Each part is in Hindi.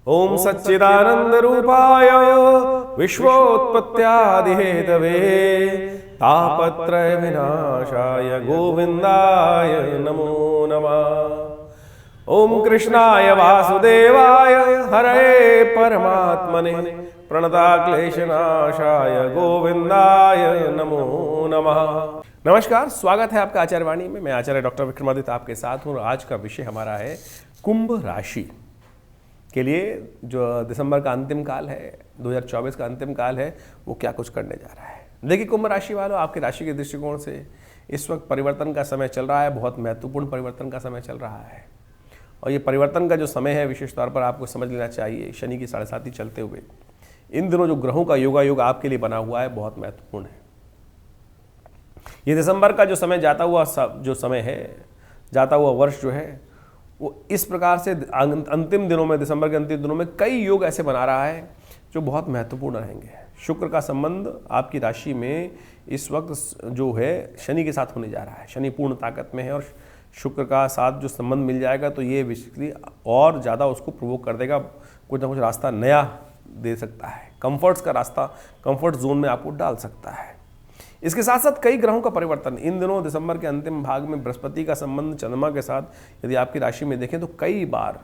ओम सच्चिदानंद रूपाय विश्वोत्पत्त्यादिहेतवे तापत्रय विनाशाय गोविंदाय नमो नमः। ओम कृष्णाय वासुदेवाय हरे परमात्मने प्रणताक्लेशनाशाय गोविंदाय नमो नमः। नमस्कार, स्वागत है आपका आचार्यवाणी में। मैं आचार्य डॉक्टर विक्रमादित्य आपके साथ हूँ। आज का विषय हमारा है कुंभ राशि के लिए जो दिसंबर का अंतिम काल है, 2024 का अंतिम काल है, वो क्या कुछ करने जा रहा है। देखिए कुंभ राशि वालों, आपकी राशि के दृष्टिकोण से इस वक्त परिवर्तन का समय चल रहा है, बहुत महत्वपूर्ण परिवर्तन का समय चल रहा है। और ये परिवर्तन का जो समय है विशेष तौर पर आपको समझ लेना चाहिए, शनि की 7.5 चलते हुए इन दिनों जो ग्रहों का योगायोग आपके लिए बना हुआ है बहुत महत्वपूर्ण है। ये दिसंबर का जो समय जाता हुआ जो समय है, जाता हुआ वर्ष जो है, वो इस प्रकार से अंतिम दिनों में, दिसंबर के अंतिम दिनों में कई योग ऐसे बना रहा है जो बहुत महत्वपूर्ण रहेंगे। शुक्र का संबंध आपकी राशि में इस वक्त जो है शनि के साथ होने जा रहा है। शनि पूर्ण ताकत में है और शुक्र का साथ जो संबंध मिल जाएगा तो ये बेसिकली और ज़्यादा उसको प्रोवोक कर देगा, कुछ ना कुछ रास्ता नया दे सकता है, कंफर्ट्स का रास्ता, कंफर्ट जोन में आपको डाल सकता है। इसके साथ साथ कई ग्रहों का परिवर्तन इन दिनों दिसंबर के अंतिम भाग में बृहस्पति का संबंध चंद्रमा के साथ यदि आपकी राशि में देखें तो कई बार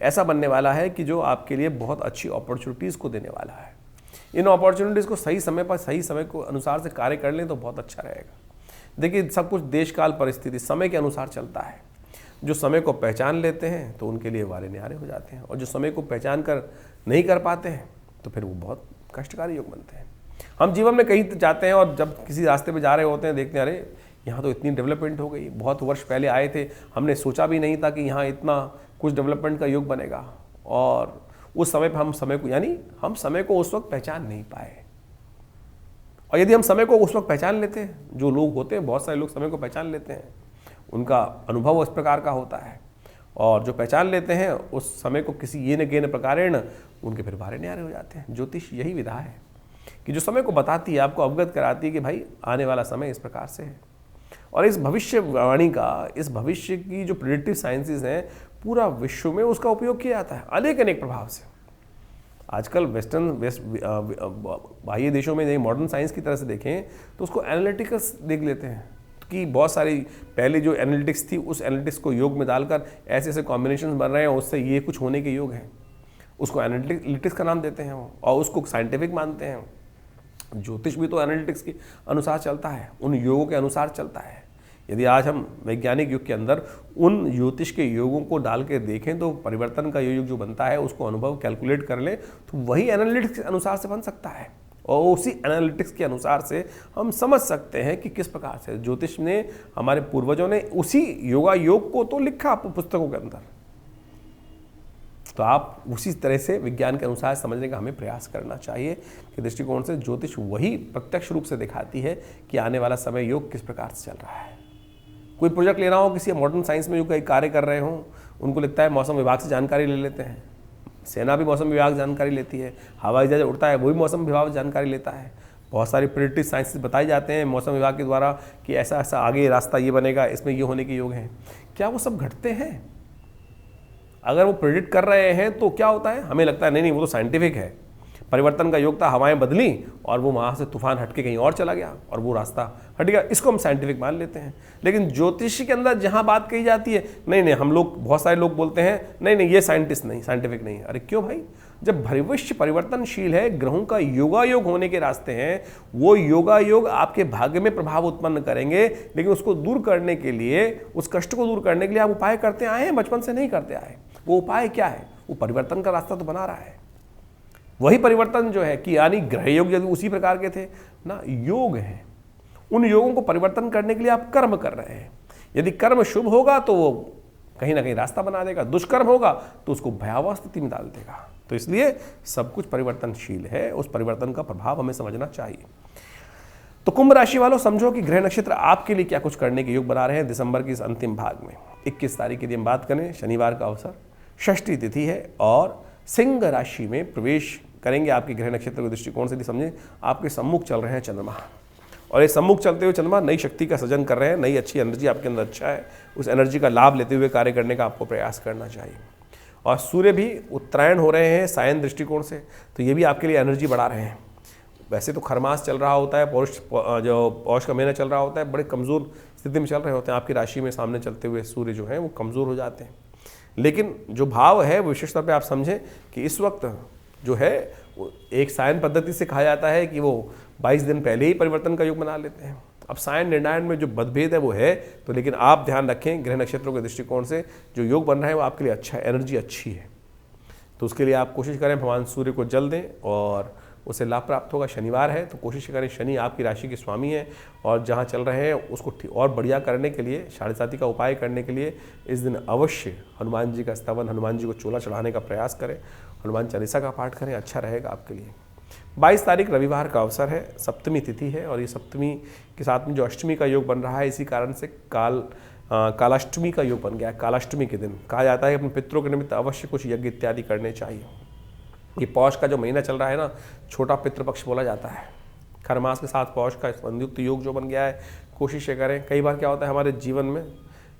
ऐसा बनने वाला है कि जो आपके लिए बहुत अच्छी अपॉर्चुनिटीज़ को देने वाला है। इन अपॉर्चुनिटीज़ को सही समय पर, सही समय को अनुसार से कार्य कर लें तो बहुत अच्छा रहेगा। देखिए सब कुछ देश काल परिस्थिति समय के अनुसार चलता है। जो समय को पहचान लेते हैं तो उनके लिए वारे न्यारे हो जाते हैं, और जो समय को पहचान कर नहीं कर पाते हैं तो फिर वो बहुत कष्टकारी योग बनते हैं। हम जीवन में कहीं जाते हैं और जब किसी रास्ते पे जा रहे होते हैं, देखते हैं अरे यहाँ तो इतनी डेवलपमेंट हो गई, बहुत वर्ष पहले आए थे, हमने सोचा भी नहीं था कि यहाँ इतना कुछ डेवलपमेंट का योग बनेगा। और उस समय पर हम समय को उस वक्त पहचान नहीं पाए। और यदि हम समय को उस वक्त पहचान लेते हैं, जो लोग होते हैं, बहुत सारे लोग समय को पहचान लेते हैं, उनका अनुभव इस प्रकार का होता है, और जो पहचान लेते हैं उस समय को किसी ये न के न प्रकारेण उनके फिर भारे न्यारे हो जाते हैं। ज्योतिष यही विधा है कि जो समय को बताती है, आपको अवगत कराती है कि भाई आने वाला समय इस प्रकार से है। और इस भविष्यवाणी का, इस भविष्य की जो प्रेडिक्टिव साइंसेस हैं, पूरा विश्व में उसका उपयोग किया जाता है अनेक प्रभाव से। आजकल वेस्ट बाह्य देशों में मॉडर्न साइंस की तरह से देखें तो उसको एनालिटिक्स देख लेते हैं कि बहुत सारी पहले जो एनालिटिक्स थी उस एनालिटिक्स को योग में डालकर ऐसे ऐसे कॉम्बिनेशन बन रहे हैं, उससे ये कुछ होने के योग हैं। उसको एनालिटिक्स का नाम देते हैं वो, और उसको साइंटिफिक मानते हैं। ज्योतिष भी तो एनालिटिक्स के अनुसार चलता है, उन योगों के अनुसार चलता है। यदि आज हम वैज्ञानिक युग के अंदर उन ज्योतिष के योगों को डाल के देखें तो परिवर्तन का योग जो बनता है उसको अनुभव कैलकुलेट कर लें तो वही एनालिटिक्स के अनुसार से बन सकता है। और उसी एनालिटिक्स के अनुसार से हम समझ सकते हैं कि किस प्रकार से ज्योतिष ने, हमारे पूर्वजों ने उसी योगा योग को तो लिखा पुस्तकों के अंदर। तो आप उसी तरह से विज्ञान के अनुसार समझने का हमें प्रयास करना चाहिए कि दृष्टिकोण से ज्योतिष वही प्रत्यक्ष रूप से दिखाती है कि आने वाला समय योग किस प्रकार से चल रहा है। कोई प्रोजेक्ट ले रहा हो, किसी मॉडर्न साइंस में जो कई कार्य कर रहे हों, उनको लगता है मौसम विभाग से जानकारी ले लेते हैं। सेना भी मौसम विभाग जानकारी लेती है, हवाई जहाज उड़ता है वही मौसम विभाग जानकारी लेता है। बहुत सारी प्रेडिक्टिव साइंसेस बताए जाते हैं मौसम विभाग के द्वारा कि ऐसा ऐसा आगे रास्ता ये बनेगा, इसमें ये होने के योग हैं। क्या वो सब घटते हैं? अगर वो प्रेडिक्ट कर रहे हैं तो क्या होता है, हमें लगता है नहीं वो तो साइंटिफिक है। परिवर्तन का योग था, हवाएं बदली और वो वहाँ से तूफान हटके कहीं और चला गया और वो रास्ता हट गया, इसको हम साइंटिफिक मान लेते हैं। लेकिन ज्योतिषी के अंदर जहाँ बात कही जाती है, नहीं हम लोग, बहुत सारे लोग बोलते हैं नहीं ये साइंटिफिक नहीं है। अरे क्यों भाई, जब भविष्य परिवर्तनशील है, ग्रहों का योगायोग होने के रास्ते हैं, वो योगायोग आपके भाग्य में प्रभाव उत्पन्न करेंगे। लेकिन उसको दूर करने के लिए, उस कष्ट को दूर करने के लिए आप उपाय करते आए हैं, बचपन से नहीं करते आए। वो उपाय क्या है? वो परिवर्तन का रास्ता तो बना रहा है। वही परिवर्तन जो है कि यानी ग्रह योग यदि उसी प्रकार के थे ना, योग हैं, उन योगों को परिवर्तन करने के लिए आप कर्म कर रहे हैं। यदि कर्म शुभ होगा तो वो कहीं ना कहीं रास्ता बना देगा, दुष्कर्म होगा तो उसको भयावह स्थिति में डाल देगा। तो इसलिए सब कुछ परिवर्तनशील है, उस परिवर्तन का प्रभाव हमें समझना चाहिए। तो कुंभ राशि वालों, समझो कि ग्रह नक्षत्र आपके लिए क्या कुछ करने के योग बना रहे हैं दिसंबर की इस अंतिम भाग में। 21 तारीख की यदि हम बात करें, शनिवार का अवसर, षष्ठी तिथि है और सिंह राशि में प्रवेश करेंगे। आपके ग्रह नक्षत्र के दृष्टिकोण से समझें, आपके सम्मुख चल रहे हैं चंद्रमा, और ये सम्मुख चलते हुए चंद्रमा नई शक्ति का सृजन कर रहे हैं। नई अच्छी एनर्जी आपके अंदर अच्छा है, उस एनर्जी का लाभ लेते हुए कार्य करने का आपको प्रयास करना चाहिए। और सूर्य भी उत्तरायण हो रहे हैं सायन दृष्टिकोण से, तो ये भी आपके लिए एनर्जी बढ़ा रहे हैं। वैसे तो खरमास चल रहा होता है, जो पौष का महीना चल रहा होता है, बड़े कमज़ोर स्थिति में चल रहे होते हैं, आपकी राशि में सामने चलते हुए सूर्य जो है वो कमज़ोर हो जाते हैं। लेकिन जो भाव है वो विशेष तौर पे आप समझें कि इस वक्त जो है एक सायन पद्धति से कहा जाता है कि वो 22 दिन पहले ही परिवर्तन का योग बना लेते हैं। अब सायन निर्णायण में जो मतभेद है वो है, तो लेकिन आप ध्यान रखें ग्रह नक्षत्रों के दृष्टिकोण से जो योग बन रहा है वो आपके लिए अच्छा है, एनर्जी अच्छी है। तो उसके लिए आप कोशिश करें भगवान सूर्य को जल दें और उसे लाभ प्राप्त होगा। शनिवार है तो कोशिश करें, शनि आपकी राशि के स्वामी हैं और जहाँ चल रहे हैं उसको और बढ़िया करने के लिए, साढ़े साथी का उपाय करने के लिए इस दिन अवश्य हनुमान जी का स्तवन, हनुमान जी को चोला चढ़ाने का प्रयास करें, हनुमान चालीसा का पाठ करें, अच्छा रहेगा आपके लिए। 22 तारीख रविवार का अवसर है, सप्तमी तिथि है और ये सप्तमी के साथ में जो अष्टमी का योग बन रहा है, इसी कारण से कालाष्टमी का योग बन गया है। कालाष्टमी के दिन कहा जाता है कि अपने पितरों के निमित्त अवश्य कुछ यज्ञ इत्यादि करने चाहिए। ये पौष का जो महीना चल रहा है ना, छोटा पितृपक्ष बोला जाता है। खरमास के साथ पौष का संयुक्त योग जो बन गया है, कोशिश करें। कई बार क्या होता है हमारे जीवन में,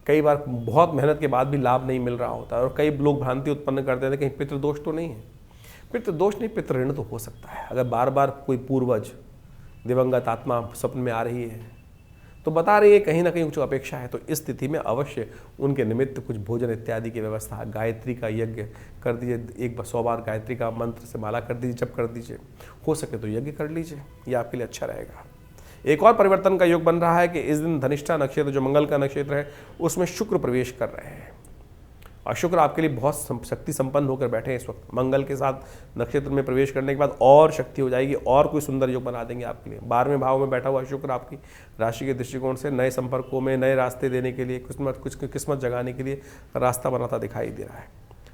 कई बार बहुत मेहनत के बाद भी लाभ नहीं मिल रहा होता है और कई लोग भ्रांति उत्पन्न करते हैं कहीं पितृदोष तो नहीं है। पितृदोष नहीं, पितृऋण तो हो सकता है। अगर बार बार कोई पूर्वज दिवंगत आत्मा स्वप्न में आ रही है तो बता रही है कहीं ना कहीं कुछ अपेक्षा है, तो इस स्थिति में अवश्य उनके निमित्त कुछ भोजन इत्यादि की व्यवस्था, गायत्री का यज्ञ कर दीजिए। 100 बार गायत्री का मंत्र से माला कर दीजिए, जप कर दीजिए, हो सके तो यज्ञ कर लीजिए, ये आपके लिए अच्छा रहेगा। एक और परिवर्तन का योग बन रहा है कि इस दिन धनिष्ठा नक्षत्र जो मंगल का नक्षत्र है उसमें शुक्र प्रवेश कर रहे हैं और शुक्र आपके लिए बहुत शक्ति संपन्न होकर बैठे हैं इस वक्त। मंगल के साथ नक्षत्र में प्रवेश करने के बाद और शक्ति हो जाएगी और कोई सुंदर योग बना देंगे आपके लिए। 12वें भाव में बैठा हुआ शुक्र आपकी राशि के दृष्टिकोण से नए संपर्कों में, नए रास्ते देने के लिए, कुछ किस्मत जगाने के लिए रास्ता बनाता दिखाई दे रहा है।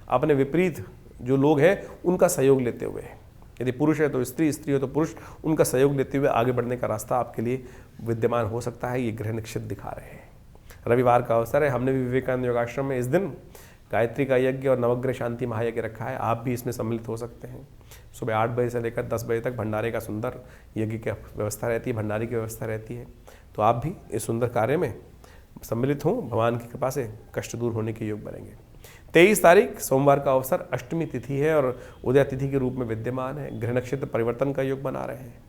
अपने विपरीत जो लोग हैं उनका सहयोग लेते हुए, यदि पुरुष है तो स्त्री, स्त्री हो तो पुरुष, उनका सहयोग लेते हुए आगे बढ़ने का रास्ता आपके लिए विद्यमान हो सकता है। ये ग्रह नक्षत्र दिखा रहे हैं। रविवार का अवसर है, हमने भी विवेकानंद योगाश्रम में इस दिन गायत्री का यज्ञ और नवग्रह शांति महायज्ञ रखा है, आप भी इसमें सम्मिलित हो सकते हैं। सुबह 8 बजे से लेकर 10 बजे तक भंडारे का सुंदर यज्ञ की व्यवस्था रहती है, भंडारे की व्यवस्था रहती है, तो आप भी इस सुंदर कार्य में सम्मिलित हों। भगवान की कृपा से कष्ट दूर होने के योग बनेंगे। 23 तारीख सोमवार का अवसर, अष्टमी तिथि है और उदय तिथि के रूप में विद्यमान है। ग्रह नक्षत्र परिवर्तन का योग बना रहे हैं।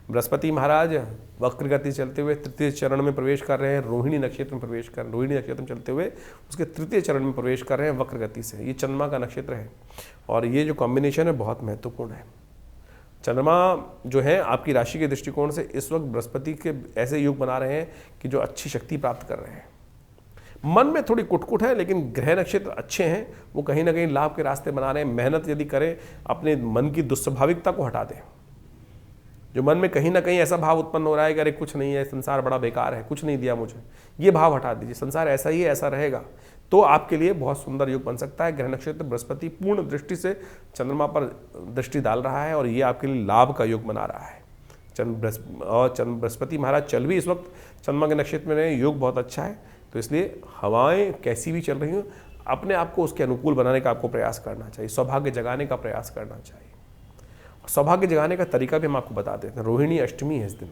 बृहस्पति महाराज वक्र गति चलते हुए तृतीय चरण में प्रवेश कर रहे हैं, रोहिणी नक्षत्र में प्रवेश कर, रोहिणी नक्षत्र में चलते हुए उसके तृतीय चरण में प्रवेश कर रहे हैं वक्र गति से। ये चंद्रमा का नक्षत्र है और ये जो कॉम्बिनेशन है बहुत महत्वपूर्ण है। चंद्रमा जो है आपकी राशि के दृष्टिकोण से इस वक्त बृहस्पति के ऐसे योग बना रहे हैं कि जो अच्छी शक्ति प्राप्त कर रहे हैं। मन में थोड़ी कुटकुट है लेकिन ग्रह नक्षत्र अच्छे हैं, वो कहीं ना कहीं लाभ के रास्ते बना रहे हैं। मेहनत यदि करें, अपने मन की दुस्वाभाविकता को हटा दें। जो मन में कहीं ना कहीं ऐसा भाव उत्पन्न हो रहा है कि अरे कुछ नहीं है, संसार बड़ा बेकार है, कुछ नहीं दिया मुझे, ये भाव हटा दीजिए। संसार ऐसा ही है, ऐसा रहेगा, तो आपके लिए बहुत सुंदर योग बन सकता है। ग्रह नक्षत्र बृहस्पति पूर्ण दृष्टि से चंद्रमा पर दृष्टि डाल रहा है और ये आपके लिए लाभ का योग बना रहा है। बृहस्पति महाराज चल भी इस वक्त चंद्रमा के नक्षत्र में, योग बहुत अच्छा है। तो इसलिए हवाएं कैसी भी चल रही हो, अपने आप को उसके अनुकूल बनाने का आपको प्रयास करना चाहिए, सौभाग्य जगाने का प्रयास करना चाहिए। सौभाग्य जगाने का तरीका भी हम आपको बता देते हैं। रोहिणी अष्टमी है इस दिन।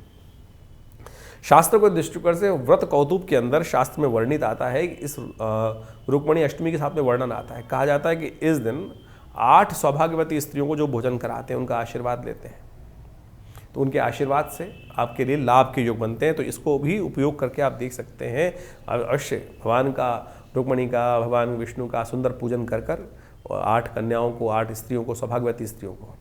शास्त्र को दृष्टिकोण से व्रत कौतुक के अंदर शास्त्र में वर्णित आता है कि इस रुक्मिणी अष्टमी के साथ में वर्णन आता है। कहा जाता है कि इस दिन 8 सौभाग्यवती स्त्रियों को जो भोजन कराते हैं उनका आशीर्वाद लेते हैं, तो उनके आशीर्वाद से आपके लिए लाभ के योग बनते हैं। तो इसको भी उपयोग करके आप देख सकते हैं। अवश्य भगवान का, रुक्मिणी का, भगवान विष्णु का सुंदर पूजन कर कर और 8 कन्याओं को, 8 स्त्रियों को, सौभाग्यवती स्त्रियों को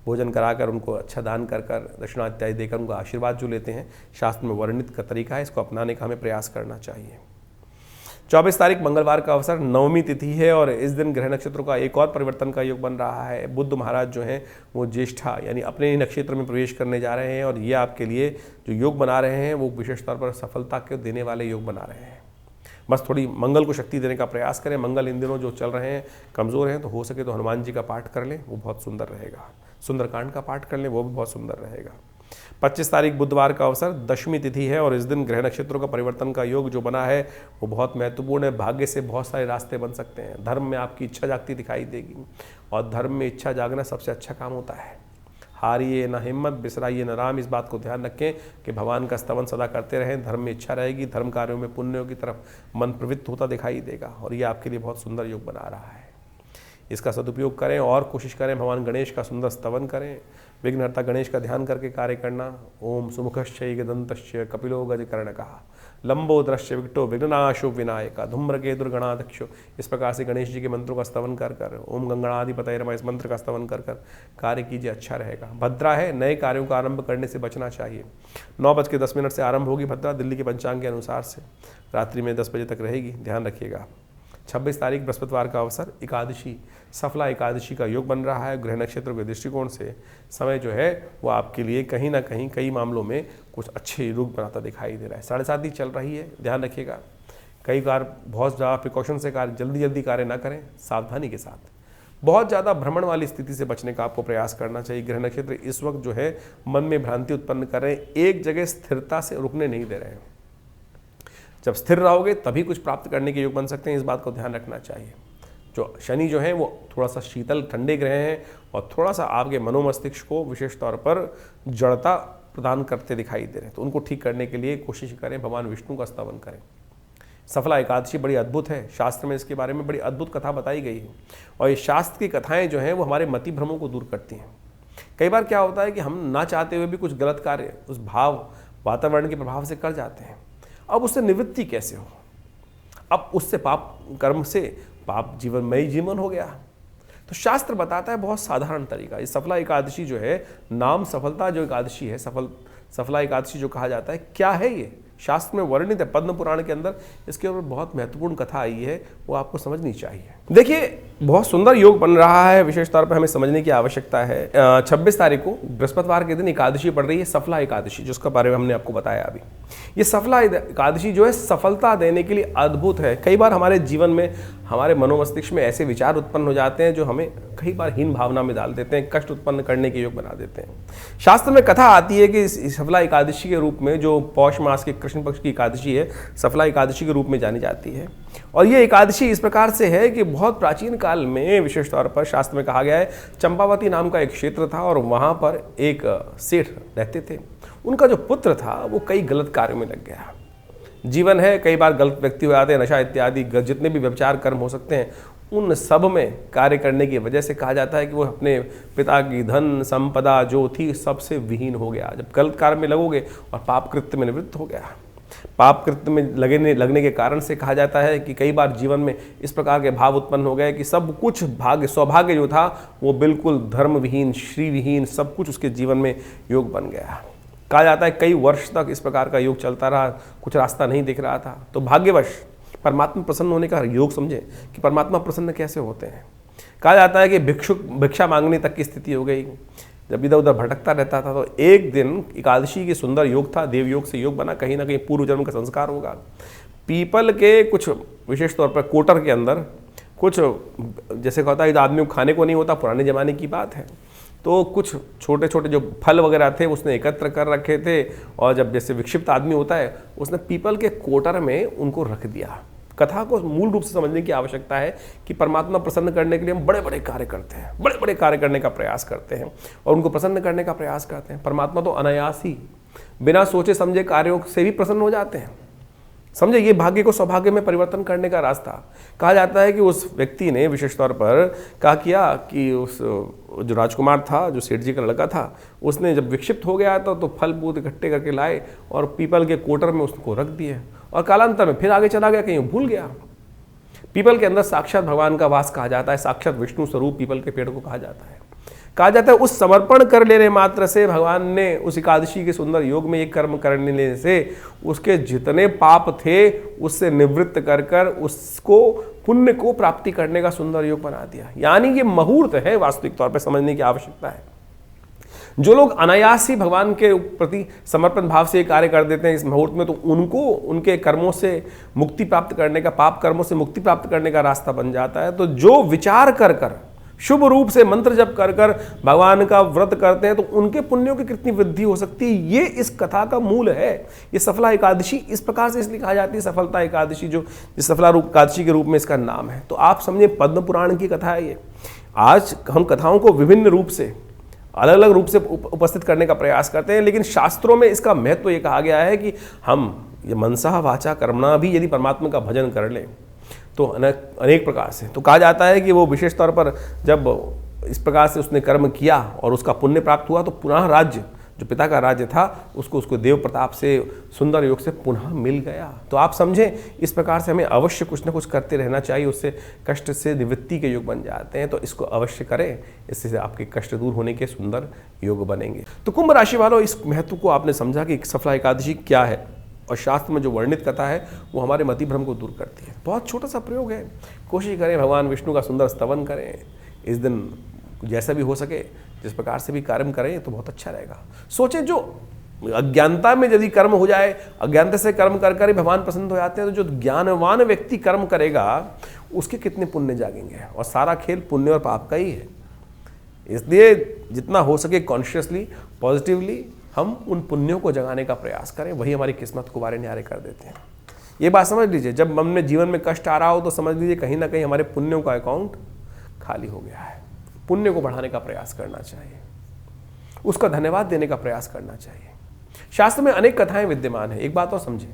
भोजन कराकर उनको अच्छा दान कर कर, दक्षिणा इत्यादि देकर उनका आशीर्वाद जो लेते हैं, शास्त्र में वर्णित का तरीका है। इसको अपनाने का हमें प्रयास करना चाहिए। 24 तारीख मंगलवार का अवसर, नवमी तिथि है और इस दिन ग्रह नक्षत्रों का एक और परिवर्तन का योग बन रहा है। बुध महाराज जो हैं वो ज्येष्ठा यानी अपने ही नक्षत्र में प्रवेश करने जा रहे हैं और ये आपके लिए जो योग बना रहे हैं वो विशेष तौर पर सफलता के देने वाले योग बना रहे हैं। बस थोड़ी मंगल को शक्ति देने का प्रयास करें। मंगल इन दिनों जो चल रहे हैं कमज़ोर हैं, तो हो सके तो हनुमान जी का पाठ कर लें, वो बहुत सुंदर रहेगा। सुंदरकांड का पाठ कर लें, वो भी बहुत सुंदर रहेगा। 25 तारीख बुधवार का अवसर, दशमी तिथि है और इस दिन ग्रह नक्षत्रों का परिवर्तन का योग जो बना है वो बहुत महत्वपूर्ण है। भाग्य से बहुत सारे रास्ते बन सकते हैं। धर्म में आपकी इच्छा जागती दिखाई देगी और धर्म में इच्छा जागना सबसे अच्छा काम होता है। हारिए न हिम्मत, बिसराइए न राम, इस बात को ध्यान रखें कि भगवान का स्तवन सदा करते रहें। धर्म में इच्छा रहेगी, धर्म कार्यों में पुण्यों की तरफ मन प्रवृत्त होता दिखाई देगा और ये आपके लिए बहुत सुंदर योग बना रहा है। इसका सदुपयोग करें और कोशिश करें भगवान गणेश का सुंदर स्तवन करें। विघ्नहर्ता गणेश का ध्यान करके कार्य करना। ओम सुमुखश्चैक दंतश्च कपिलो गजकर्णकः लंबोदरश्च विकटो विघ्ननाशो विनायक धूम्रकेतुर्गणाध्यक्षो, इस प्रकार से गणेश जी के मंत्रों का स्तवन कर कर, ओम गंगणाधिपतये नमः इस मंत्र का स्तवन कर कर कार्य कीजिए, अच्छा रहेगा। भद्रा है, नए कार्यों का आरंभ करने से बचना चाहिए। 9:10 से आरंभ होगी भद्रा, दिल्ली के पंचांग के अनुसार से रात्रि में 10 बजे तक रहेगी, ध्यान रखिएगा। 26 तारीख बृहस्पतिवार का अवसर, एकादशी, सफला एकादशी का योग बन रहा है। ग्रह नक्षत्रों के दृष्टिकोण से समय जो है वो आपके लिए कहीं ना कहीं कई मामलों में कुछ अच्छे योग बनाता दिखाई दे रहा है। 7:30 चल रही है, ध्यान रखिएगा। कई बार बहुत ज़्यादा प्रिकॉशन से कार्य जल्दी कार्य ना करें, सावधानी के साथ। बहुत ज़्यादा भ्रमण वाली स्थिति से बचने का आपको प्रयास करना चाहिए। ग्रह नक्षत्र इस वक्त जो है मन में भ्रांति उत्पन्न कर रहे हैं, एक जगह स्थिरता से रुकने नहीं दे रहे हैं। जब स्थिर रहोगे तभी कुछ प्राप्त करने के योग बन सकते हैं, इस बात को ध्यान रखना चाहिए। जो शनि जो है वो थोड़ा सा शीतल ठंडे ग्रह हैं और थोड़ा सा आपके मनोमस्तिष्क को विशेष तौर पर जड़ता प्रदान करते दिखाई दे रहे हैं, तो उनको ठीक करने के लिए कोशिश करें, भगवान विष्णु का स्तवन करें। सफला एकादशी बड़ी अद्भुत है, शास्त्र में इसके बारे में बड़ी अद्भुत कथा बताई गई है और ये शास्त्र की कथाएं जो हैं वो हमारे मति भ्रमों को दूर करती हैं। कई बार क्या होता है कि हम ना चाहते हुए भी कुछ गलत कार्य उस भाव वातावरण के प्रभाव से कर जाते हैं। अब उससे निवृत्ति कैसे हो? अब उससे पाप कर्म से पाप जीवनमयी जीवन हो गया। तो शास्त्र बताता है बहुत साधारण तरीका। इस सफला एकादशी जो है, नाम सफलता जो एकादशी है, सफला एकादशी जो कहा जाता है, क्या है ये? शास्त्र में वर्णित है, पद्म पुराण के अंदर इसके ऊपर बहुत महत्वपूर्ण कथा आई है, वो आपको समझनी चाहिए। देखिए, बहुत सुंदर योग बन रहा है, विशेष तौर पर हमें समझने की आवश्यकता है। 26 तारीख को बृहस्पतिवार के दिन एकादशी पड़ रही है, सफला एकादशी, जिसके बारे में हमने आपको बताया अभी। ये सफला एकादशी जो है सफलता देने के लिए अद्भुत है। कई बार हमारे जीवन में, हमारे मनोमस्तिष्क में ऐसे विचार उत्पन्न हो जाते हैं जो हमें कई बार हीन भावना में डाल देते हैं, कष्ट उत्पन्न करने के योग बना देते हैं। शास्त्र में कथा आती है कि इस सफला एकादशी के रूप में, जो पौष मास के कृष्ण पक्ष की एकादशी है, सफला एकादशी के रूप में जानी जाती है। और ये एकादशी इस प्रकार से है कि बहुत प्राचीन काल में विशेष तौर पर शास्त्र में कहा गया है, चंपावती नाम का एक क्षेत्र था और वहाँ पर एक सेठ रहते थे। उनका जो पुत्र था वो कई गलत कार्यों में लग गया। जीवन है, कई बार गलत व्यक्ति हो जाते हैं, नशा इत्यादि जितने भी व्यभिचार कर्म हो सकते हैं, उन सब में कार्य करने की वजह से कहा जाता है कि वो अपने पिता की धन संपदा जो थी सबसे विहीन हो गया। जब गलत कार्य में लगोगे और पाप कृत्य में निवृत्त हो गया। पाप कृत्य में लगने के कारण से कहा जाता है कि कई बार जीवन में इस प्रकार के भाव उत्पन्न हो गए कि सब कुछ भाग्य सौभाग्य जो था वो बिल्कुल धर्मविहीन, श्रीविहीन, सब कुछ उसके जीवन में योग बन गया। कहा जाता है कई वर्ष तक इस प्रकार का योग चलता रहा, कुछ रास्ता नहीं दिख रहा था। तो भाग्यवश परमात्मा प्रसन्न होने का योग समझे कि परमात्मा प्रसन्न कैसे होते हैं। कहा जाता है कि भिक्षा मांगने तक की स्थिति हो गई। जब इधर उधर भटकता रहता था तो एक दिन एकादशी की सुंदर योग था, देव योग से योग बना, कहीं ना कहीं पूर्व जन्म का संस्कार होगा। पीपल के कुछ विशेष तौर पर कोटर के अंदर कुछ, जैसे कहता है आदमी को खाने को नहीं होता, पुराने ज़माने की बात है, तो कुछ छोटे छोटे जो फल वगैरह थे उसने एकत्र कर रखे थे और जब जैसे विक्षिप्त आदमी होता है उसने पीपल के कोटर में उनको रख दिया। कथा को मूल रूप से समझने की आवश्यकता है कि परमात्मा प्रसन्न करने के लिए हम बड़े बड़े कार्य करते हैं, बड़े बड़े कार्य करने का प्रयास करते हैं और उनको प्रसन्न करने का प्रयास करते हैं। परमात्मा तो अनायास ही बिना सोचे समझे कार्यों से भी प्रसन्न हो जाते हैं। समझे, ये भाग्य को सौभाग्य में परिवर्तन करने का रास्ता। कहा जाता है कि उस व्यक्ति ने विशेष तौर पर क्या किया कि उस जो राजकुमार था, जो सेठ जी का लड़का था, उसने जब विक्षिप्त हो गया तो फल फूल इकट्ठे करके लाए और पीपल के कोटर में उसको रख दिए और कालांतर में फिर आगे चला गया, कहीं भूल गया। पीपल के अंदर साक्षात भगवान का वास कहा जाता है, साक्षात विष्णु स्वरूप पीपल के पेड़ को कहा जाता है। कहा जाता है उस समर्पण कर लेने मात्र से भगवान ने उस एकादशी के सुंदर योग में एक कर्म करने से उसके जितने पाप थे उससे निवृत्त कर कर उसको पुण्य को प्राप्ति करने का सुंदर योग बना दिया। यानी ये मुहूर्त है, वास्तविक तौर पर समझने की आवश्यकता है। जो लोग अनायास ही भगवान के प्रति समर्पण भाव से कार्य कर देते हैं इस मुहूर्त में, तो उनको उनके कर्मों से मुक्ति प्राप्त करने का, पाप कर्मों से मुक्ति प्राप्त करने का रास्ता बन जाता है। तो जो विचार कर कर, शुभ रूप से मंत्र जप कर कर भगवान का व्रत करते हैं तो उनके पुण्यों की कितनी वृद्धि हो सकती है, ये इस कथा का मूल है। ये सफला एकादशी इस प्रकार से इसलिए कहा जाती है सफलता एकादशी, जो सफला एकादशी के रूप में इसका नाम है। तो आप समझे पद्म पुराण की कथा है ये। आज हम कथाओं को विभिन्न रूप से, अलग अलग रूप से उपस्थित करने का प्रयास करते हैं, लेकिन शास्त्रों में इसका महत्व तो ये कहा गया है कि हम ये मनसा वाचा कर्मणा भी यदि परमात्मा का भजन कर लें तो अनेक प्रकार से तो कहा जाता है कि वो विशेष तौर पर जब इस प्रकार से उसने कर्म किया और उसका पुण्य प्राप्त हुआ तो पुनः राज्य, जो पिता का राज्य था, उसको देव प्रताप से सुंदर योग से पुनः मिल गया। तो आप समझें, इस प्रकार से हमें अवश्य कुछ ना कुछ करते रहना चाहिए, उससे कष्ट से निवृत्ति के योग बन जाते हैं। तो इसको अवश्य करें, इससे आपके कष्ट दूर होने के सुंदर योग बनेंगे। तो कुंभ राशि वालों, इस महत्व को आपने समझा कि सफला एकादशी क्या है और शास्त्र में जो वर्णित कथा है वो हमारे मति भ्रम को दूर करती है। बहुत छोटा सा प्रयोग है, कोशिश करें भगवान विष्णु का सुंदर स्तवन करें इस दिन, जैसा भी हो सके जिस प्रकार से भी कर्म करें तो बहुत अच्छा रहेगा। सोचें, जो अज्ञानता में यदि कर्म हो जाए, अज्ञानता से कर्म कर कर ही भगवान पसंद हो जाते हैं, तो जो ज्ञानवान व्यक्ति कर्म करेगा उसके कितने पुण्य जागेंगे। और सारा खेल पुण्य और पाप का ही है। इसलिए जितना हो सके कॉन्शियसली, पॉजिटिवली हम उन पुण्यों को जगाने का प्रयास करें, वही हमारी किस्मत को बारे न्यारे कर देते हैं। ये बात समझ लीजिए, जब हमने जीवन में कष्ट आ रहा हो तो समझ लीजिए कहीं ना कहीं हमारे पुण्यों का अकाउंट खाली हो गया है। पुण्य को बढ़ाने का प्रयास करना चाहिए, उसका धन्यवाद देने का प्रयास करना चाहिए। शास्त्र में अनेक कथाएं विद्यमान है। एक बात और समझें,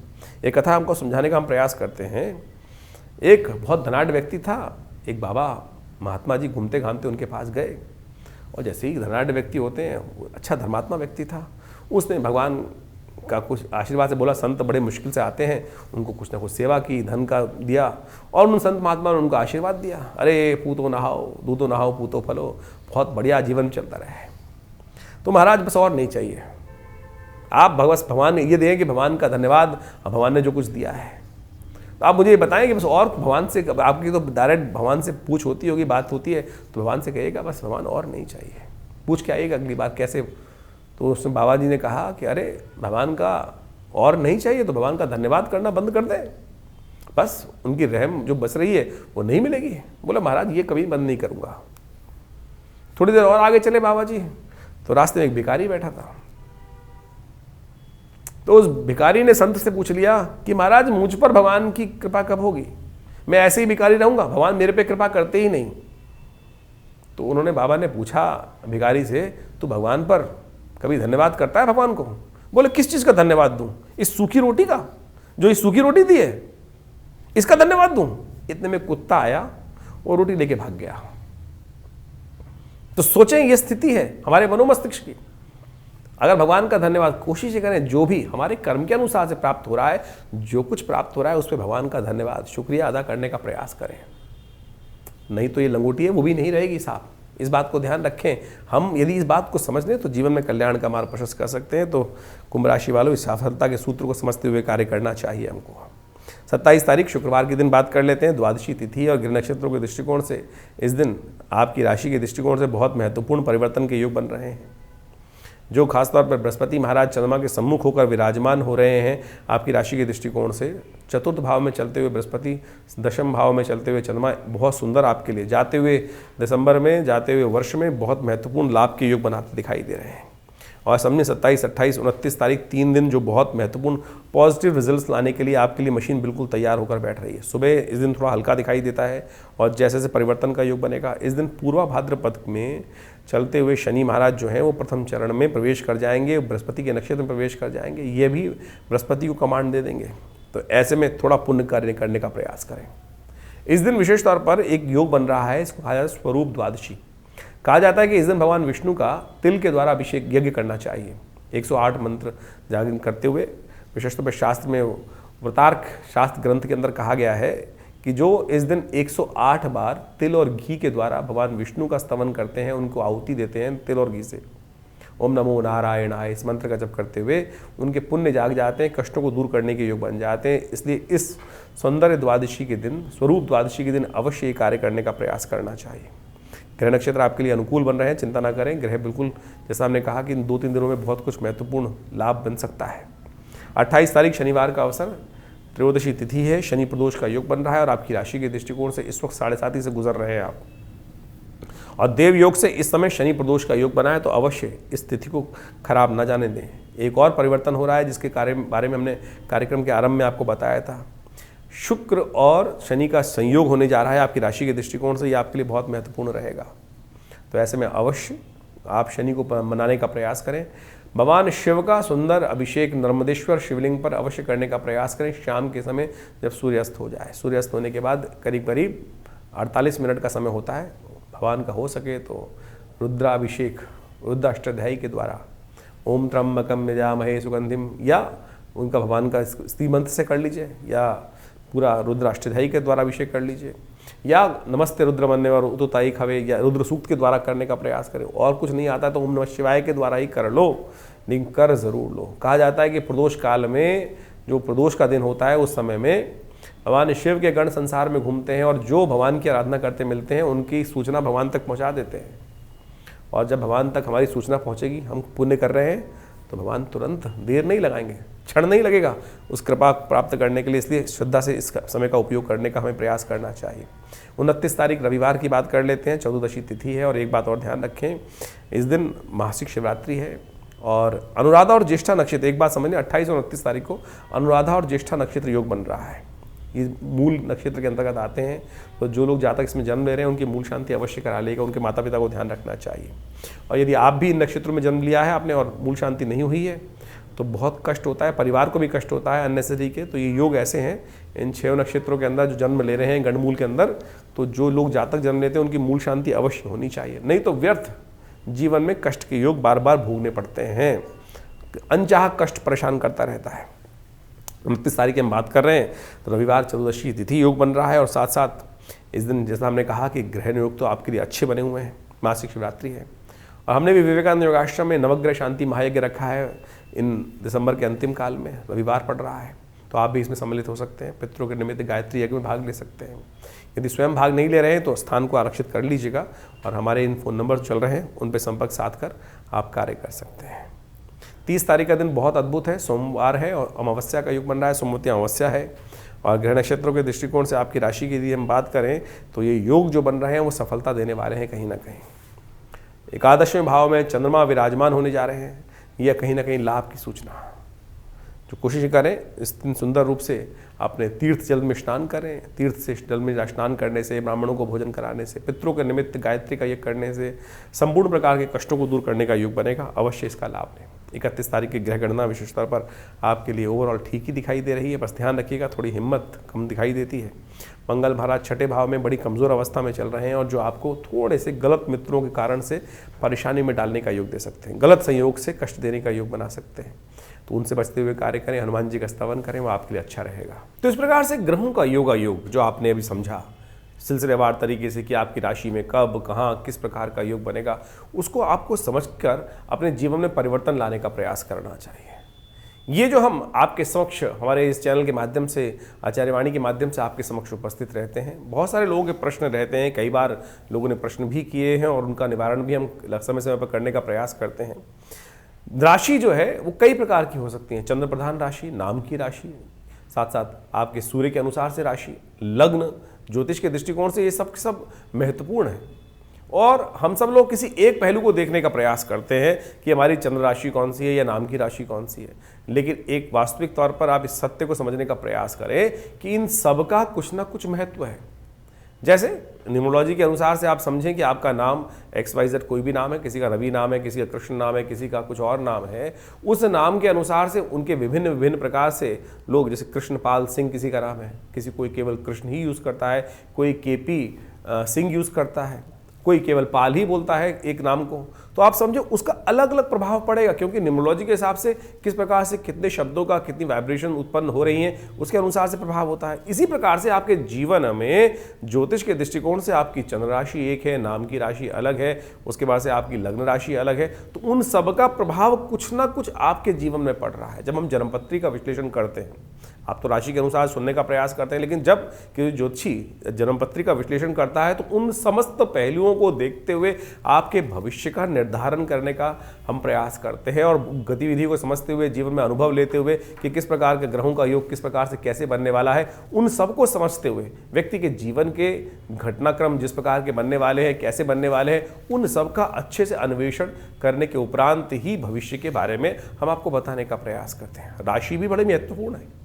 एक कथा हमको समझाने का हम प्रयास करते हैं। एक बहुत धनाढ़ व्यक्ति था, एक बाबा महात्मा जी घूमते घामते उनके पास गए, और जैसे ही धनाढ़ व्यक्ति होते हैं, वो अच्छा धर्मात्मा व्यक्ति था। उसने भगवान का कुछ आशीर्वाद से बोला, संत बड़े मुश्किल से आते हैं, उनको कुछ ना कुछ सेवा की, धन का दिया, और उन संत महात्मा ने उनको आशीर्वाद दिया, अरे पूतो नहाओ, दूतो नहाओ, पूतो फलो, बहुत बढ़िया जीवन चलता रहे। तो महाराज बस और नहीं चाहिए, आप भगवान ये दें कि भगवान का धन्यवाद, भगवान ने जो कुछ दिया है। तो आप मुझे ये बताएं कि बस और भगवान से, आपकी तो डायरेक्ट भगवान से पूछ होती होगी, बात होती है, तो भगवान से कहिएगा बस भगवान और नहीं चाहिए। पूछ के आइएगा अगली बार कैसे। तो उसमें बाबा जी ने कहा कि अरे भगवान का और नहीं चाहिए तो भगवान का धन्यवाद करना बंद कर दें, बस उनकी रहम जो बस रही है वो नहीं मिलेगी। बोला महाराज ये कभी बंद नहीं करूँगा। थोड़ी देर और आगे चले बाबा जी, तो रास्ते में एक भिखारी बैठा था। तो उस भिखारी ने संत से पूछ लिया कि महाराज मुझ पर भगवान की कृपा कब होगी, मैं ऐसे ही भिखारी रहूँगा, भगवान मेरे पे कृपा करते ही नहीं। तो उन्होंने, बाबा ने पूछा भिखारी से, तू भगवान पर कभी धन्यवाद करता है भगवान को? बोले किस चीज़ का धन्यवाद दूं? इस सूखी रोटी का, जो इस सूखी रोटी दी है इसका धन्यवाद दूं? इतने में कुत्ता आया और रोटी लेके भाग गया। तो सोचें, ये स्थिति है हमारे मनोमस्तिष्क की। अगर भगवान का धन्यवाद कोशिश करें, जो भी हमारे कर्म के अनुसार से प्राप्त हो रहा है, जो कुछ प्राप्त हो रहा है उस पर भगवान का धन्यवाद, शुक्रिया अदा करने का प्रयास करें। नहीं तो ये लंगोटी है वो भी नहीं रहेगी साफ। इस बात को ध्यान रखें। हम यदि इस बात को समझ लें तो जीवन में कल्याण का मार्ग प्रशस्त कर सकते हैं। तो कुंभ राशि वालों, इस सफलता के सूत्र को समझते हुए कार्य करना चाहिए हमको। 27 तारीख शुक्रवार के दिन बात कर लेते हैं। द्वादशी तिथि और गृह नक्षत्रों के दृष्टिकोण से इस दिन आपकी राशि के दृष्टिकोण से बहुत महत्वपूर्ण परिवर्तन के योग बन रहे हैं। जो खासतौर पर बृहस्पति महाराज चंद्रमा के सम्मुख होकर विराजमान हो रहे हैं आपकी राशि के दृष्टिकोण से, चतुर्थ भाव में चलते हुए बृहस्पति, दशम भाव में चलते हुए चंद्रमा, बहुत सुंदर आपके लिए जाते हुए दिसंबर में, जाते हुए वर्ष में बहुत महत्वपूर्ण लाभ के योग बनाते दिखाई दे रहे हैं। और समझे 27, 28, 29 तारीख 3 दिन जो बहुत महत्वपूर्ण पॉजिटिव रिजल्ट्स लाने के लिए आपके लिए मशीन बिल्कुल तैयार होकर बैठ रही है। सुबह इस दिन थोड़ा हल्का दिखाई देता है और जैसे जैसे परिवर्तन का योग बनेगा, इस दिन पूर्वा भाद्रपद में चलते हुए शनि महाराज जो हैं वो प्रथम चरण में प्रवेश कर जाएंगे, बृहस्पति के नक्षत्र में प्रवेश कर जाएंगे, ये भी बृहस्पति को कमांड दे देंगे। तो ऐसे में थोड़ा पुण्य कार्य करने का प्रयास करें। इस दिन विशेष तौर पर एक योग बन रहा है, इसको कहा जाता है स्वरूप द्वादशी। कहा जाता है कि इस दिन भगवान विष्णु का तिल के द्वारा अभिषेक यज्ञ करना चाहिए। 108 मंत्र जागरण करते हुए, विशेष तौर पर शास्त्र में व्रतार्क शास्त्र ग्रंथ के अंदर कहा गया है कि जो इस दिन 108 बार तिल और घी के द्वारा भगवान विष्णु का स्तवन करते हैं, उनको आहुति देते हैं तिल और घी से, ओम नमो नारायणाय, इस मंत्र का जप करते हुए उनके पुण्य जाग जाते हैं, कष्टों को दूर करने के योग बन जाते हैं। इसलिए इस सौंदर्य द्वादशी के दिन, स्वरूप द्वादशी के दिन अवश्य ये कार्य करने का प्रयास करना चाहिए। ग्रह नक्षत्र आपके लिए अनुकूल बन रहे हैं, चिंता ना करें। ग्रह बिल्कुल, जैसा हमने कहा कि इन 2-3 दिनों में बहुत कुछ महत्वपूर्ण लाभ बन सकता है। 28 तारीख शनिवार का अवसर, त्रयोदशी तिथि है, शनि प्रदोष का योग बन रहा है और आपकी राशि के दृष्टिकोण से इस वक्त 7.5 से गुजर रहे हैं आप। और देव योग से इस समय शनि प्रदोष का योग बना है, तो अवश्य इस तिथि को खराब न जाने दें। एक और परिवर्तन हो रहा है जिसके बारे में हमने कार्यक्रम के आरंभ में आपको बताया था। शुक्र और शनि का संयोग होने जा रहा है आपकी राशि के दृष्टिकोण से, ये आपके लिए बहुत महत्वपूर्ण रहेगा। तो ऐसे में अवश्य आप शनि को मनाने का प्रयास करें। भगवान शिव का सुंदर अभिषेक नर्मदेश्वर शिवलिंग पर अवश्य करने का प्रयास करें शाम के समय जब सूर्यास्त हो जाए। सूर्यास्त होने के बाद करीब करीब 48 मिनट का समय होता है। भगवान का हो सके तो रुद्राभिषेक रुद्राष्टाध्यायी के द्वारा ओम त्र्यंबकम यजामहे सुगंधिम, या उनका भगवान का स्त्री मंत्र से कर लीजिए, या पूरा रुद्राष्टाध्यायी के द्वारा अभिषेक कर लीजिए, या नमस्ते रुद्रमन्य और उतुताई खवे या रुद्र सूक्त के द्वारा करने का प्रयास करें। और कुछ नहीं आता तो ओम नमः शिवाय के द्वारा ही कर लो, लेकिन कर जरूर लो। कहा जाता है कि प्रदोष काल में, जो प्रदोष का दिन होता है, उस समय में भगवान शिव के गण संसार में घूमते हैं और जो भगवान की आराधना करते मिलते हैं उनकी सूचना भगवान तक पहुंचा देते हैं। और जब भगवान तक हमारी सूचना पहुंचेगी, हम पुण्य कर रहे हैं, तो भगवान तुरंत देर नहीं लगाएंगे, क्षण नहीं लगेगा उस कृपा प्राप्त करने के लिए। इसलिए श्रद्धा से इस समय का उपयोग करने का हमें प्रयास करना चाहिए। 29 तारीख रविवार की बात कर लेते हैं, चतुर्दशी तिथि है। और एक बात और ध्यान रखें, इस दिन मासिक शिवरात्रि है और अनुराधा और ज्येष्ठा नक्षत्र, एक बात समझिए, 28 और 29 तारीख को अनुराधा और ज्येष्ठा नक्षत्र योग बन रहा है। ये मूल नक्षत्र के अंतर्गत आते हैं, तो जो लोग जातक इसमें जन्म ले रहे हैं उनकी मूल शांति अवश्य करा लेगा। उनके माता पिता को ध्यान रखना चाहिए। और यदि आप भी इन नक्षत्रों में जन्म लिया है आपने और मूल शांति नहीं हुई है तो बहुत कष्ट होता है, परिवार को भी कष्ट होता है अननेसेसरी के। तो ये योग ऐसे हैं, इन 6 नक्षत्रों के अंदर जो जन्म ले रहे हैं गणमूल के अंदर, तो जो लोग जातक जन्म लेते हैं उनकी मूल शांति अवश्य होनी चाहिए, नहीं तो व्यर्थ जीवन में कष्ट के योग बार बार भोगने पड़ते हैं। अनचाहा कष्ट परेशान करता रहता है। 29 तारीख की हम बात कर रहे हैं तो रविवार चतुर्दशी तिथि योग बन रहा है। और साथ साथ इस दिन जैसा हमने कहा कि ग्रहण योग तो आपके लिए अच्छे बने हुए हैं, मासिक शिवरात्रि है। और हमने भी विवेकानंद योगाश्रम में नवग्रह शांति महायज्ञ रखा है इन दिसंबर के अंतिम काल में, रविवार पड़ रहा है, तो आप भी इसमें सम्मिलित हो सकते हैं। पितरों के निमित्त गायत्री यज्ञ में भाग ले सकते हैं। यदि स्वयं भाग नहीं ले रहे हैं तो स्थान को आरक्षित कर लीजिएगा और हमारे इन फ़ोन नंबर चल रहे हैं उन पर संपर्क साध कर आप कार्य कर सकते हैं। 30 तारीख का दिन बहुत अद्भुत है, सोमवार है और अमावस्या का युग बन रहा है, सोमवती अमावस्या है। और ग्रह नक्षत्रों के दृष्टिकोण से आपकी राशि की यदि हम बात करें तो ये योग जो बन रहे हैं वो सफलता देने वाले हैं कहीं ना कहीं। एकादशवें भाव में चंद्रमा विराजमान होने जा रहे हैं, यह कहीं ना कहीं लाभ की सूचना। जो कोशिश करें इस दिन सुंदर रूप से अपने तीर्थ जल में स्नान करें। तीर्थ से जल में स्नान करने से, ब्राह्मणों को भोजन कराने से, पितरों के निमित्त गायत्री का यज्ञ करने से संपूर्ण प्रकार के कष्टों को दूर करने का योग बनेगा। अवश्य इसका लाभ लें। 31 तारीख की ग्रह गणना विशेष तौर पर आपके लिए ओवरऑल ठीक ही दिखाई दे रही है, बस ध्यान रखिएगा थोड़ी हिम्मत कम दिखाई देती है। मंगल महाराज 6ठे भाव में बड़ी कमज़ोर अवस्था में चल रहे हैं और जो आपको थोड़े से गलत मित्रों के कारण से परेशानी में डालने का योग दे सकते हैं, गलत संयोग से कष्ट देने का योग बना सकते हैं। तो उनसे बचते हुए कार्य करें, हनुमान जी का स्तवन करें, वो आपके लिए अच्छा रहेगा। तो इस प्रकार से ग्रहों का योग जो आपने अभी समझा सिलसिलेवार तरीके से कि आपकी राशि में कब, कहाँ, किस प्रकार का योग बनेगा, उसको आपको समझकर अपने जीवन में परिवर्तन लाने का प्रयास करना चाहिए। ये जो हम आपके समक्ष हमारे इस चैनल के माध्यम से, आचार्यवाणी के माध्यम से आपके समक्ष उपस्थित रहते हैं, बहुत सारे लोगों के प्रश्न रहते हैं, कई बार लोगों ने प्रश्न भी किए हैं और उनका निवारण भी हम समय समय पर करने का प्रयास करते हैं। राशि जो है वो कई प्रकार की हो सकती है, चंद्र प्रधान राशि, नाम की राशि, साथ साथ आपके सूर्य के अनुसार से राशि, लग्न, ज्योतिष के दृष्टिकोण से ये सब महत्वपूर्ण है। और हम सब लोग किसी एक पहलू को देखने का प्रयास करते हैं कि हमारी चंद्र राशि कौन सी है या नाम की राशि कौन सी है, लेकिन एक वास्तविक तौर पर आप इस सत्य को समझने का प्रयास करें कि इन सब का कुछ ना कुछ महत्व है। जैसे न्यूमरोलॉजी के अनुसार से आप समझें कि आपका नाम XYZ कोई भी नाम है, किसी का रवि नाम है, किसी का कृष्ण नाम है, किसी का कुछ और नाम है, उस नाम के अनुसार से उनके विभिन्न विभिन्न प्रकार से लोग, जैसे कृष्णपाल सिंह किसी का नाम है, किसी कोई केवल कृष्ण ही यूज़ करता है, कोई KP सिंह यूज़ करता है, कोई केवल पाल ही बोलता है एक नाम को, तो आप समझो उसका अलग अलग प्रभाव पड़ेगा, क्योंकि न्यूमरोलॉजी के हिसाब से किस प्रकार से कितने शब्दों का कितनी वाइब्रेशन उत्पन्न हो रही हैं उसके अनुसार से प्रभाव होता है। इसी प्रकार से आपके जीवन में ज्योतिष के दृष्टिकोण से आपकी चंद्र राशि एक है, नाम की राशि अलग है, उसके बाद से आपकी लग्न राशि अलग है, तो उन सब का प्रभाव कुछ ना कुछ आपके जीवन में पड़ रहा है। जब हम जन्मपत्री का विश्लेषण करते हैं, आप तो राशि के अनुसार सुनने का प्रयास करते हैं, लेकिन जब कि ज्योतिषी जन्मपत्री का विश्लेषण करता है तो उन समस्त पहलुओं को देखते हुए आपके भविष्य का निर्धारण करने का हम प्रयास करते हैं और गतिविधि को समझते हुए, जीवन में अनुभव लेते हुए कि किस प्रकार के ग्रहों का योग किस प्रकार से कैसे बनने वाला है, उन सबको समझते हुए व्यक्ति के जीवन के घटनाक्रम जिस प्रकार के बनने वाले हैं, कैसे बनने वाले हैं, उन सब का अच्छे से अन्वेषण करने के उपरांत ही भविष्य के बारे में हम आपको बताने का प्रयास करते हैं। राशि भी बड़ी महत्वपूर्ण है।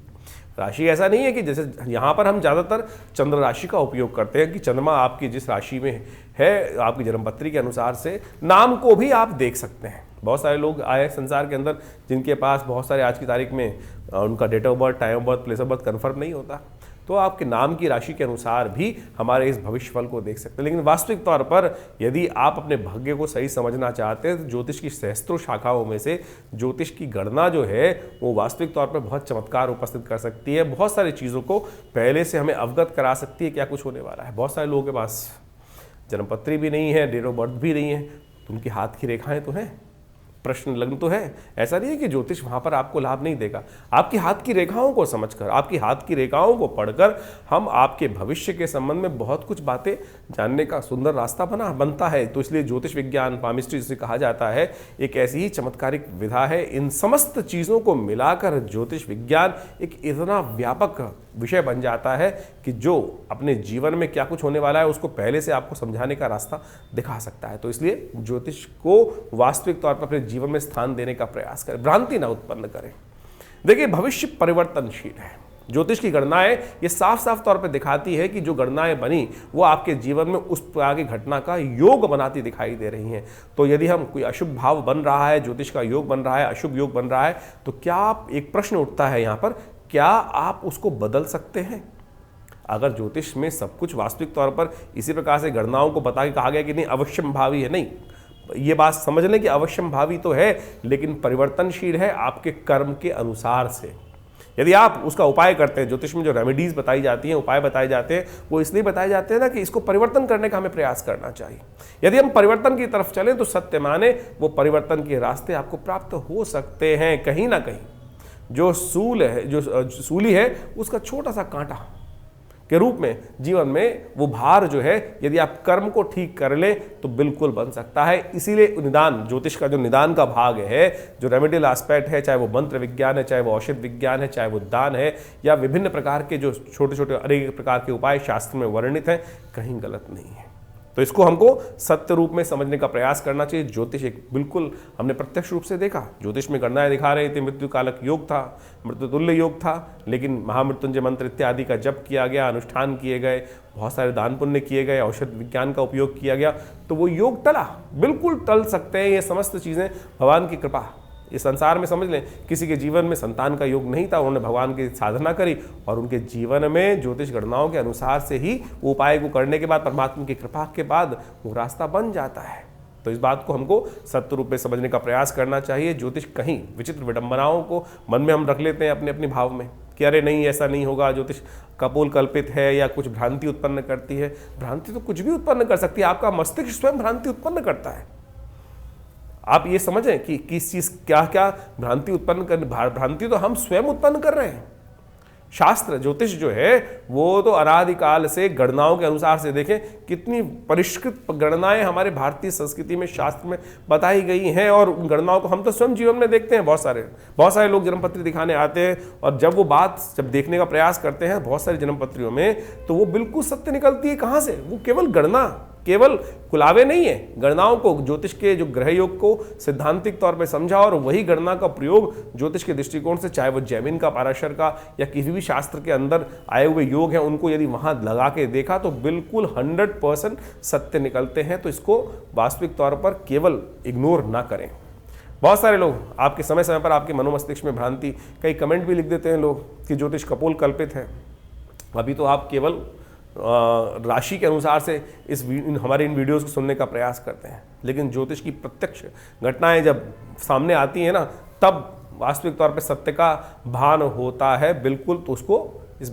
राशि ऐसा नहीं है कि जैसे यहाँ पर हम ज़्यादातर चंद्र राशि का उपयोग करते हैं कि चंद्रमा आपकी जिस राशि में है, आपकी जन्मपत्री के अनुसार से नाम को भी आप देख सकते हैं। बहुत सारे लोग आए संसार के अंदर जिनके पास बहुत सारे आज की तारीख में उनका date of birth, time of birth, place of birth confirm नहीं होता, तो आपके नाम की राशि के अनुसार भी हमारे इस भविष्यफल को देख सकते हैं। लेकिन वास्तविक तौर पर यदि आप अपने भाग्य को सही समझना चाहते हैं तो ज्योतिष की सहस्त्रों शाखाओं में से ज्योतिष की गणना जो है वो वास्तविक तौर पर बहुत चमत्कार उपस्थित कर सकती है। बहुत सारी चीज़ों को पहले से हमें अवगत करा सकती है क्या कुछ होने वाला है। बहुत सारे लोगों के पास जन्मपत्री भी नहीं है, डेट ऑफ बर्थ भी नहीं है, तो उनकी हाथ की रेखाएँ तो हैं, प्रश्न लग्न तो है। ऐसा नहीं है कि ज्योतिष वहां पर आपको लाभ नहीं देगा। आपकी हाथ की रेखाओं को समझकर, आपकी हाथ की रेखाओं को पढ़कर हम आपके भविष्य के संबंध में बहुत कुछ बातें जानने का सुंदर रास्ता बनता है। तो इसलिए ज्योतिष विज्ञान, पामिस्ट्री जिसे कहा जाता है, एक ऐसी ही चमत्कारिक विधा है। इन समस्त चीज़ों को मिलाकर ज्योतिष विज्ञान एक इतना व्यापक विषय बन जाता है कि जो अपने जीवन में क्या कुछ होने वाला है उसको पहले से आपको समझाने का रास्ता दिखा सकता है। तो इसलिए ज्योतिष को वास्तविक तौर पर अपने जीवन में स्थान देने का प्रयास करें, भ्रांति ना उत्पन्न करें। देखिए, भविष्य परिवर्तनशील है। ज्योतिष की गणनाएं ये साफ साफ तौर पर दिखाती है कि जो गणनाएं बनी वो आपके जीवन में उस प्रकार की घटना का योग बनाती दिखाई दे रही हैं। तो यदि हम कोई अशुभ भाव बन रहा है, ज्योतिष का योग बन रहा है, अशुभ योग बन रहा है, तो क्या आप, एक प्रश्न उठता है यहाँ पर, क्या आप उसको बदल सकते हैं? अगर ज्योतिष में सब कुछ वास्तविक तौर पर इसी प्रकार से गणनाओं को बता के कहा गया कि नहीं अवश्यम भावी है, नहीं, ये बात समझ लें कि अवश्यम भावी तो है लेकिन परिवर्तनशील है आपके कर्म के अनुसार से। यदि आप उसका उपाय करते हैं, ज्योतिष में जो रेमेडीज बताई जाती हैं, उपाय बताए जाते हैं, वो इसलिए बताए जाते हैं ना कि इसको परिवर्तन करने का हमें प्रयास करना चाहिए। यदि हम परिवर्तन की तरफ चलें तो सत्य माने वो परिवर्तन के रास्ते आपको प्राप्त हो सकते हैं। कहीं ना कहीं जो सूल है, जो सूली है, उसका छोटा सा कांटा के रूप में जीवन में वो भार जो है, यदि आप कर्म को ठीक कर ले तो बिल्कुल बन सकता है। इसीलिए निदान, ज्योतिष का जो निदान का भाग है, जो रेमेडियल एस्पेक्ट है, चाहे वो मंत्र विज्ञान है, चाहे वो औषध विज्ञान है, चाहे वो दान है, या विभिन्न प्रकार के जो छोटे छोटे अनेक प्रकार के उपाय शास्त्र में वर्णित हैं, कहीं गलत नहीं है। तो इसको हमको सत्य रूप में समझने का प्रयास करना चाहिए। ज्योतिष एक बिल्कुल हमने प्रत्यक्ष रूप से देखा, ज्योतिष में गणनाएं दिखा रही थी, मृत्यु कालक योग था, मृत्युतुल्य योग था, लेकिन महामृत्युंजय मंत्र इत्यादि का जप किया गया, अनुष्ठान किए गए, बहुत सारे दान पुण्य किए गए, औषध विज्ञान का उपयोग किया गया, तो वो योग टला, बिल्कुल टल सकते हैं। ये समस्त चीज़ें भगवान की कृपा। इस संसार में समझ लें, किसी के जीवन में संतान का योग नहीं था, उन्होंने भगवान की साधना करी और उनके जीवन में ज्योतिष गणनाओं के अनुसार से ही वो उपाय को करने के बाद, परमात्मा की कृपा के बाद वो रास्ता बन जाता है। तो इस बात को हमको सत्य रूप में समझने का प्रयास करना चाहिए। ज्योतिष कहीं विचित्र विडंबनाओं को मन में हम रख लेते हैं अपने अपने भाव में कि अरे नहीं, ऐसा नहीं होगा, ज्योतिष कपोल कल्पित है या कुछ भ्रांति उत्पन्न करती है। भ्रांति तो कुछ भी उत्पन्न कर सकती है, आपका मस्तिष्क स्वयं भ्रांति उत्पन्न करता है। आप ये समझें कि किस चीज़ क्या क्या भ्रांति उत्पन्न कर, भ्रांति तो हम स्वयं उत्पन्न कर रहे हैं। शास्त्र ज्योतिष जो है वो तो अनादिकाल से गणनाओं के अनुसार से, देखें कितनी परिष्कृत गणनाएं हमारे भारतीय संस्कृति में, शास्त्र में बताई गई हैं, और उन गणनाओं को हम तो स्वयं जीवन में देखते हैं। बहुत सारे लोग जन्मपत्री दिखाने आते हैं और जब वो बात जब देखने का प्रयास करते हैं बहुत सारी जन्मपत्रियों में, तो वो बिल्कुल सत्य निकलती है। कहाँ से? वो केवल गणना, केवल कुलावे नहीं है, गणनाओं को, ज्योतिष के जो ग्रह योग को सैद्धांतिक तौर पर समझा और वही गणना का प्रयोग ज्योतिष के दृष्टिकोण से, चाहे वो जैमिन का, पाराशर का या किसी भी शास्त्र के अंदर आए हुए योग हैं, उनको यदि वहां लगा के देखा तो बिल्कुल 100% सत्य निकलते हैं। तो इसको वास्तविक तौर पर केवल इग्नोर ना करें। बहुत सारे लोग आपके समय समय पर आपके मनोमस्तिष्क में भ्रांति, कई कमेंट भी लिख देते हैं लोग कि ज्योतिष कपोल कल्पित है। अभी तो आप केवल राशि के अनुसार से हमारे इन वीडियोस को सुनने का प्रयास करते हैं, लेकिन ज्योतिष की प्रत्यक्ष घटनाएं जब सामने आती हैं ना, तब वास्तविक तौर पे सत्य का भान होता है बिल्कुल। तो उसको इस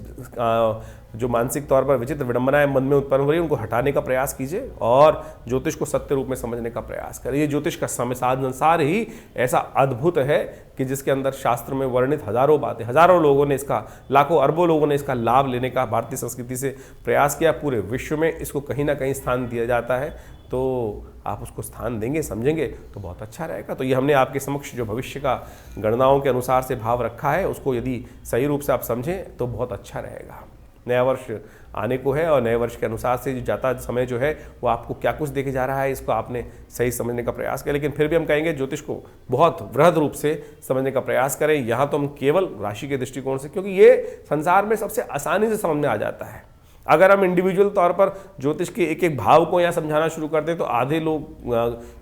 जो मानसिक तौर पर विचित्र विडंबनाएं मन में उत्पन्न हो रही है, उनको हटाने का प्रयास कीजिए और ज्योतिष को सत्य रूप में समझने का प्रयास करिए। ज्योतिष का संसार ही ऐसा अद्भुत है कि जिसके अंदर शास्त्र में वर्णित हजारों बातें, हजारों लोगों ने इसका, लाखों अरबों लोगों ने इसका लाभ लेने का भारतीय संस्कृति से प्रयास किया। पूरे विश्व में इसको कहीं ना कहीं स्थान दिया जाता है, तो आप उसको स्थान देंगे, समझेंगे तो बहुत अच्छा रहेगा। तो ये हमने आपके समक्ष जो भविष्य का गणनाओं के अनुसार से भाव रखा है, उसको यदि सही रूप से आप समझें तो बहुत अच्छा रहेगा। नया वर्ष आने को है और नए वर्ष के अनुसार से जो जाता समय जो है वो आपको क्या कुछ देखे जा रहा है, इसको आपने सही समझने का प्रयास किया। लेकिन फिर भी हम कहेंगे ज्योतिष को बहुत वृहद रूप से समझने का प्रयास करें। यहाँ तो हम केवल राशि के दृष्टिकोण से, क्योंकि ये संसार में सबसे आसानी से समझ में आ जाता है। अगर हम इंडिविजुअल तौर पर ज्योतिष के एक एक भाव को यहाँ समझाना शुरू कर दें तो आधे लोग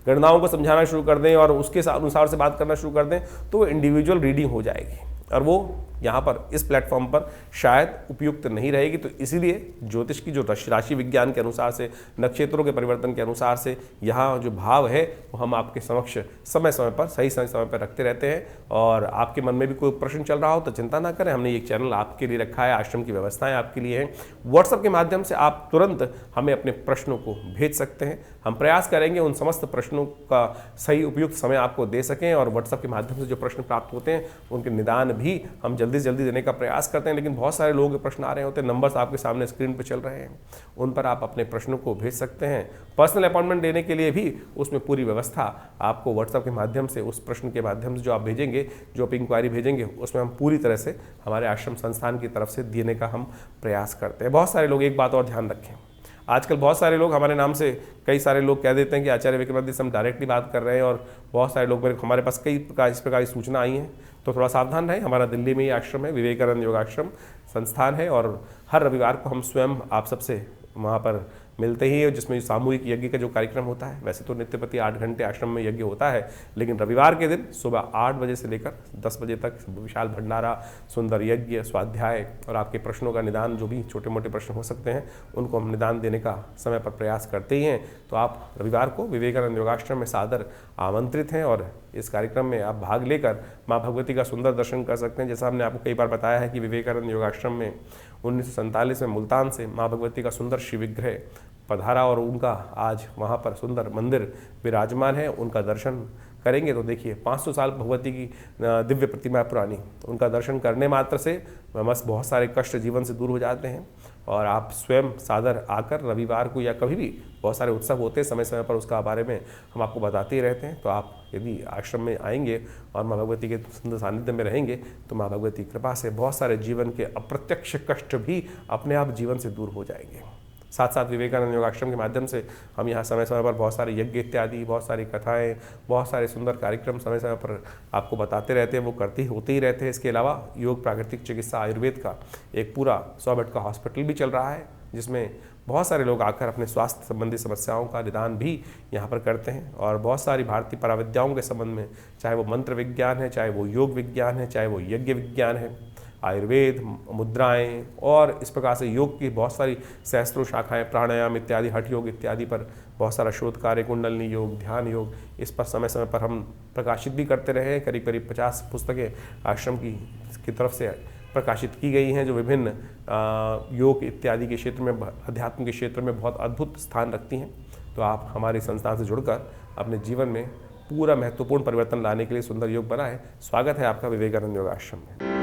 गणनाओं को समझाना शुरू कर दें और उसके अनुसार से बात करना शुरू कर दें तो वो इंडिविजुअल रीडिंग हो जाएगी और वो यहाँ पर इस प्लेटफॉर्म पर शायद उपयुक्त नहीं रहेगी। तो इसीलिए ज्योतिष की जो राशि विज्ञान के अनुसार से, नक्षत्रों के परिवर्तन के अनुसार से यहाँ जो भाव है वो हम आपके समक्ष समय समय पर सही समय पर रखते रहते हैं। और आपके मन में भी कोई प्रश्न चल रहा हो तो चिंता ना करें, हमने एक चैनल आपके लिए रखा है, आश्रम की व्यवस्थाएं आपके लिए हैं। व्हाट्सएप के माध्यम से आप तुरंत हमें अपने प्रश्नों को भेज सकते हैं। हम प्रयास करेंगे उन समस्त प्रश्नों का सही उपयुक्त समय आपको दे सकें और व्हाट्सएप के माध्यम से जो प्रश्न प्राप्त होते हैं उनके निदान भी हम जल्दी से जल्दी देने का प्रयास करते हैं। लेकिन बहुत सारे लोगों के प्रश्न आ रहे होते हैं, नंबर्स आपके सामने स्क्रीन पर चल रहे हैं, उन पर आप अपने प्रश्नों को भेज सकते हैं। पर्सनल अपॉइंटमेंट लेने के लिए भी उसमें पूरी व्यवस्था आपको व्हाट्सएप के माध्यम से, उस प्रश्न के माध्यम से जो आप भेजेंगे, जो आप इंक्वायरी भेजेंगे, उसमें हम पूरी तरह से हमारे आश्रम संस्थान की तरफ से देने का हम प्रयास करते हैं। बहुत सारे लोग, एक बात और ध्यान रखें, आजकल बहुत सारे लोग हमारे नाम से, कई सारे लोग कह देते हैं कि आचार्य विक्रमादित्य से हम डायरेक्टली बात कर रहे हैं और बहुत सारे लोग हमारे पास कई प्रकार इस प्रकार की सूचना आई हैं। तो थोड़ा सावधान रहें। हमारा दिल्ली में ही आश्रम है, विवेकानंद योगाश्रम संस्थान है और हर रविवार को हम स्वयं आप सबसे वहाँ पर मिलते ही है, जिसमें सामूहिक यज्ञ का जो कार्यक्रम होता है। वैसे तो नित्य प्रति 8 घंटे आश्रम में यज्ञ होता है, लेकिन रविवार के दिन सुबह 8 बजे से लेकर 10 बजे तक विशाल भंडारा, सुंदर यज्ञ, स्वाध्याय और आपके प्रश्नों का निदान, जो भी छोटे मोटे प्रश्न हो सकते हैं उनको हम निदान देने का समय पर प्रयास करते ही हैं। तो आप रविवार को विवेकानंद योगाश्रम में सादर आमंत्रित हैं और इस कार्यक्रम में आप भाग लेकर माँ भगवती का सुंदर दर्शन कर सकते हैं। जैसा हमने आपको कई बार बताया है कि विवेकानंद योगाश्रम में 1947 में मुल्तान से माँ भगवती का सुंदर शिव विग्रह पधारा और उनका आज वहाँ पर सुंदर मंदिर विराजमान है। उनका दर्शन करेंगे तो देखिए 500 साल भगवती की दिव्य प्रतिमा पुरानी, उनका दर्शन करने मात्र से बस बहुत सारे कष्ट जीवन से दूर हो जाते हैं। और आप स्वयं सादर आकर रविवार को या कभी भी, बहुत सारे उत्सव होते हैं समय समय पर, उसका बारे में हम आपको बताते ही रहते हैं। तो आप यदि आश्रम में आएंगे और माँ भगवती के सुंदर सानिध्य में रहेंगे तो माँ भगवती की कृपा से बहुत सारे जीवन के अप्रत्यक्ष कष्ट भी अपने आप जीवन से दूर हो जाएंगे। साथ साथ विवेकानंद योगाश्रम के माध्यम से हम यहाँ समय समय पर बहुत सारे यज्ञ इत्यादि, बहुत सारी कथाएं, बहुत सारे सुंदर कार्यक्रम समय समय पर आपको बताते रहते हैं, वो होते ही रहते हैं। इसके अलावा योग, प्राकृतिक चिकित्सा, आयुर्वेद का एक पूरा 100 बेड का हॉस्पिटल भी चल रहा है, जिसमें बहुत सारे लोग आकर अपने स्वास्थ्य संबंधी समस्याओं का निदान भी यहाँ पर करते हैं। और बहुत सारी भारतीय पराविद्याओं के संबंध में, चाहे वो मंत्र विज्ञान है, चाहे वो योग विज्ञान है, चाहे वो यज्ञ विज्ञान है, आयुर्वेद, मुद्राएं और इस प्रकार से योग की बहुत सारी सहस्त्रों शाखाएं, प्राणायाम इत्यादि, हठ योग इत्यादि पर बहुत सारा शोध कार्य, कुंडलनी योग, ध्यान योग, इस पर समय समय पर हम प्रकाशित भी करते रहे हैं। करीब करीब 50 पुस्तकें आश्रम की तरफ से प्रकाशित की गई हैं, जो विभिन्न योग इत्यादि के क्षेत्र में, अध्यात्म के क्षेत्र में बहुत अद्भुत स्थान रखती हैं। तो आप हमारे संस्थान से जुड़कर अपने जीवन में पूरा महत्वपूर्ण परिवर्तन लाने के लिए सुंदर योग बनाएं। स्वागत है आपका विवेकानंद योगाश्रम में।